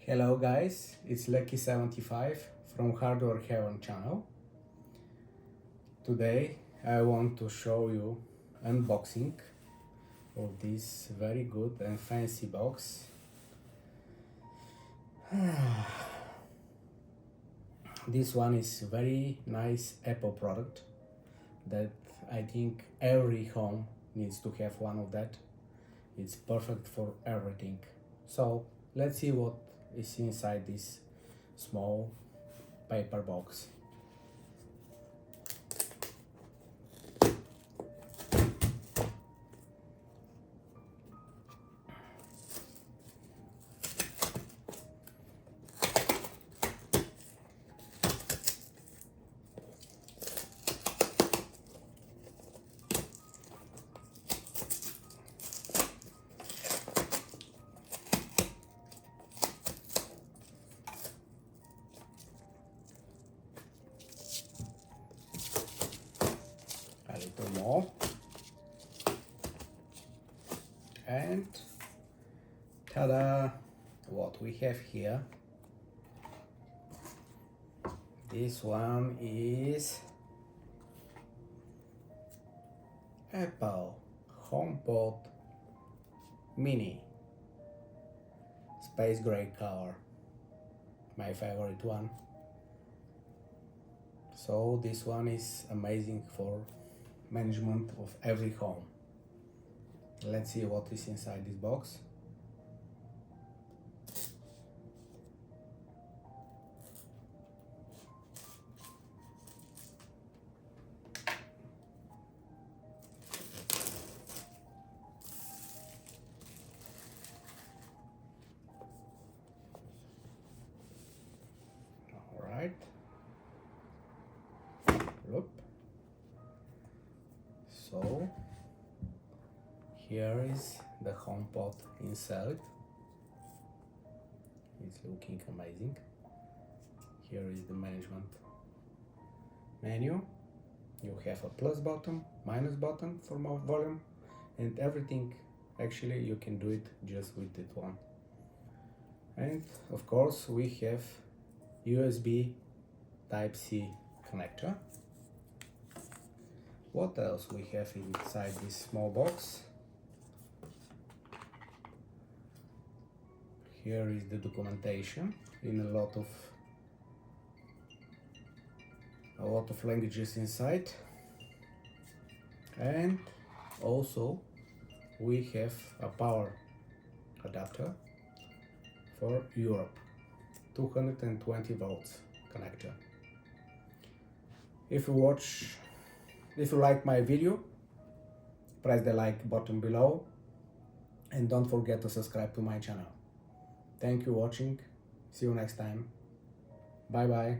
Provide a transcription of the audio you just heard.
Hello guys, it's Lucky75 from Hardware Heaven channel. Today I want to show you unboxing of this very good and fancy box. This one is very nice Apple product that I think every home needs to have one of that. It's perfect for everything. So let's see what is inside this small paper box. A little more, and ta-da! What we have here, this one is Apple HomePod Mini, space gray color, my favorite one. So this one is amazing for management of every home. Let's see what is inside this box. All right. Look. So here is the HomePod inside. It's looking amazing. Here is the management menu. You have a plus button, minus button for more volume, and everything. Actually, you can do it just with that one. And of course, we have USB Type-C connector. What else we have inside this small box? Here is the documentation in a lot of languages inside, and also we have a power adapter for Europe, 220 volts connector. If you like my video, press the like button below and don't forget to subscribe to my channel. Thank you for watching. See you next time. Bye bye.